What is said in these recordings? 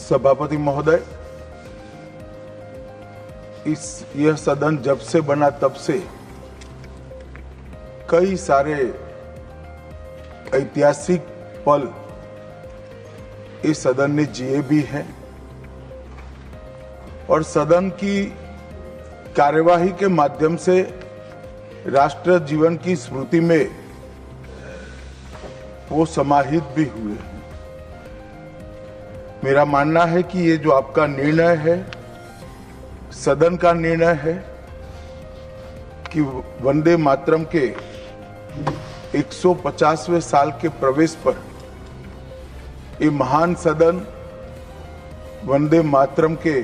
सभापति महोदय, यह सदन जब से बना तब से कई सारे ऐतिहासिक पल इस सदन ने जिए भी हैं और सदन की कार्यवाही के माध्यम से राष्ट्र जीवन की स्मृति में वो समाहित भी हुए हैं। मेरा मानना है कि ये जो आपका निर्णय है, सदन का निर्णय है कि वंदे मातरम के 150वें साल के प्रवेश पर ये महान सदन वंदे मातरम के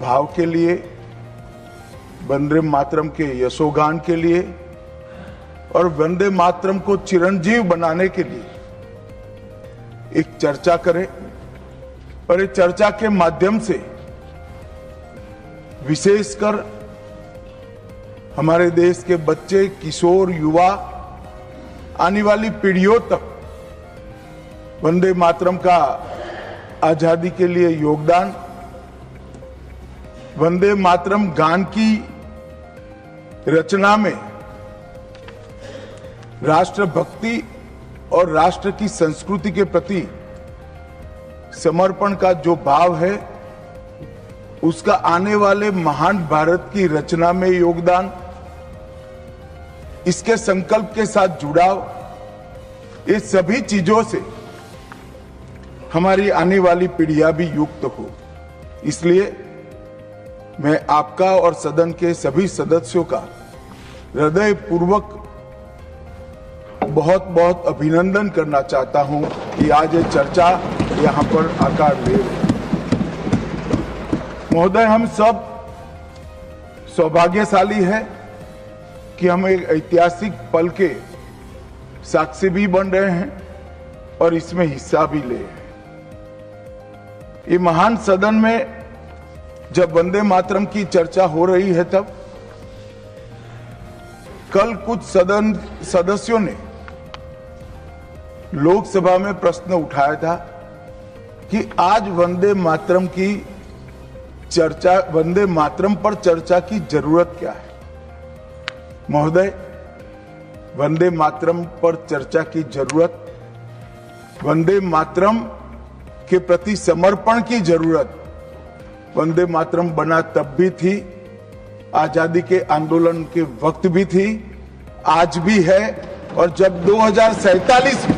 भाव के लिए, वंदे मातरम के यशोगान के लिए और वंदे मातरम को चिरंजीव बनाने के लिए एक चर्चा करें और इस चर्चा के माध्यम से विशेषकर हमारे देश के बच्चे, किशोर, युवा, आने वाली पीढ़ियों तक वंदे मातरम का आजादी के लिए योगदान, वंदे मातरम गान की रचना में राष्ट्रभक्ति और राष्ट्र की संस्कृति के प्रति समर्पण का जो भाव है, उसका आने वाले महान भारत की रचना में योगदान, इसके संकल्प के साथ जुड़ाव, ये सभी चीजों से हमारी आने वाली पीढ़ियां भी युक्त हो। इसलिए मैं आपका और सदन के सभी सदस्यों का हृदय पूर्वक बहुत बहुत अभिनंदन करना चाहता हूं कि आज ये चर्चा यहां पर आकार ले रही है। महोदय, हम सब सौभाग्यशाली है कि हम एक ऐतिहासिक पल के साक्षी भी बन रहे हैं और इसमें हिस्सा भी ले रहे हैं। ये महान सदन में जब वंदे मातरम की चर्चा हो रही है, तब कल कुछ सदन सदस्यों ने लोकसभा में प्रश्न उठाया था कि आज वंदे मातरम की चर्चा, वंदे मातरम पर चर्चा की जरूरत क्या है। महोदय, वंदे मातरम पर चर्चा की जरूरत, वंदे मातरम के प्रति समर्पण की जरूरत वंदे मातरम बना तब भी थी, आजादी के आंदोलन के वक्त भी थी, आज भी है और जब 2047 में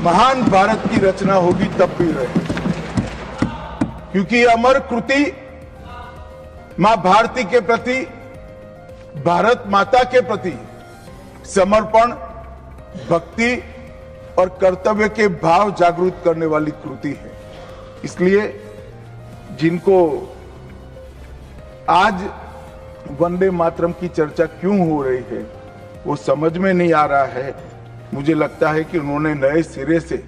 महान भारत की रचना होगी तब भी रहे। क्योंकि अमर कृति मां भारती के प्रति, भारत माता के प्रति समर्पण, भक्ति और कर्तव्य के भाव जागृत करने वाली कृति है। इसलिए जिनको आज वंदे मातरम की चर्चा क्यों हो रही है वो समझ में नहीं आ रहा है। मुझे लगता है कि उन्होंने नए सिरे से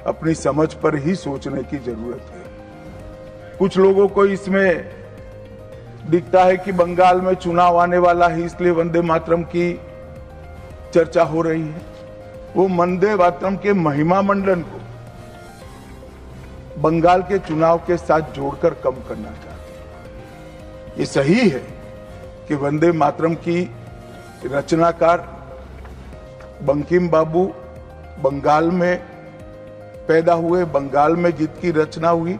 अपनी समझ पर ही सोचने की जरूरत है। कुछ लोगों को इसमें दिखता है कि बंगाल में चुनाव आने वाला है, इसलिए वंदे मातरम की चर्चा हो रही है। वो वंदे मातरम के महिमा मंडन को बंगाल के चुनाव के साथ जोड़कर कम करना चाहते हैं। ये सही है कि वंदे मातरम की रचनाकार बंकिम बाबू बंगाल में पैदा हुए, बंगाल में गीत की रचना हुई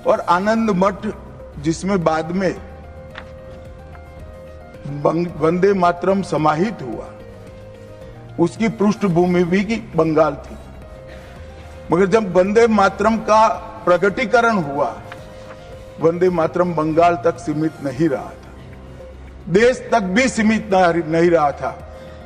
और आनंद मठ जिसमें बाद में वंदे मातरम समाहित हुआ, उसकी पृष्ठभूमि भी की बंगाल थी। मगर जब वंदे मातरम का प्रकटीकरण हुआ, वंदे मातरम बंगाल तक सीमित नहीं रहा था, देश तक भी सीमित नहीं रहा था।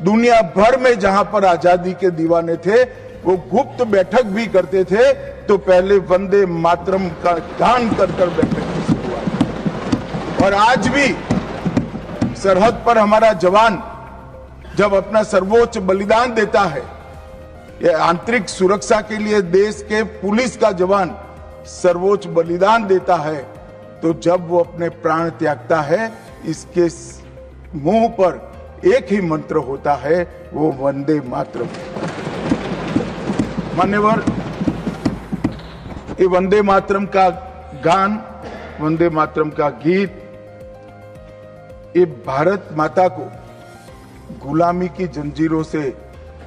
दुनिया भर में जहां पर आजादी के दीवाने थे वो गुप्त बैठक भी करते थे, तो पहले वंदे मातरम का गान कर बैठक की शुरुआत। और आज भी सरहद पर हमारा जवान जब अपना सर्वोच्च बलिदान देता है, ये आंतरिक सुरक्षा के लिए देश के पुलिस का जवान सर्वोच्च बलिदान देता है, तो जब वो अपने प्राण त्यागता है, इसके मुंह पर एक ही मंत्र होता है, वो वंदे मातरम। मान्यवर, ये वंदे मातरम का गान, वंदे मातरम का गीत, ये भारत माता को गुलामी की जंजीरों से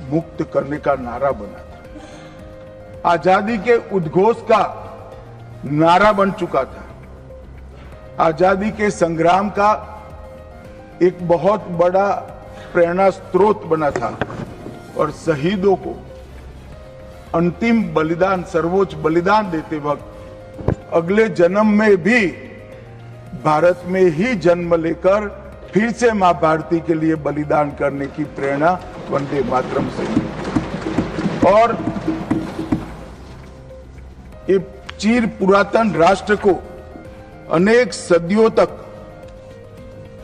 मुक्त करने का नारा बना था, आजादी के उद्घोष का नारा बन चुका था, आजादी के संग्राम का एक बहुत बड़ा प्रेरणा स्रोत बना था और शहीदों को अंतिम बलिदान, सर्वोच्च बलिदान देते वक्त अगले जन्म में भी भारत में ही जन्म लेकर फिर से मां भारती के लिए बलिदान करने की प्रेरणा वंदे मातरम से। और ये चिर पुरातन राष्ट्र को अनेक सदियों तक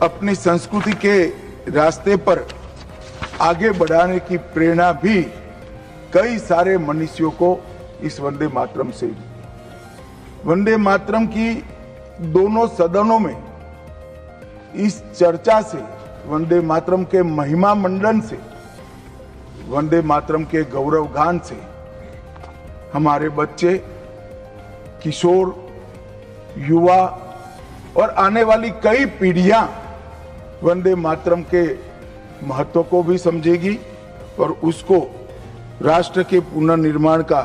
अपनी संस्कृति के रास्ते पर आगे बढ़ाने की प्रेरणा भी कई सारे मनुष्यों को इस वंदे मातरम से। वंदे मातरम की दोनों सदनों में इस चर्चा से, वंदे मातरम के महिमा मंडन से, वंदे मातरम के गौरव गान से हमारे बच्चे, किशोर, युवा और आने वाली कई पीढ़ियां वंदे मातरम के महत्व को भी समझेगी और उसको राष्ट्र के पुनर्निर्माण का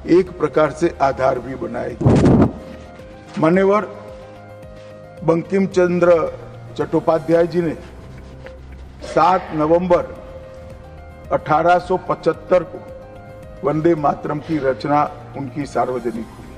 एक प्रकार से आधार भी बनाएगी। मान्यवर बंकिम चंद्र चट्टोपाध्याय जी ने 7 नवंबर 1875 को वंदे मातरम की रचना उनकी सार्वजनिक हुई।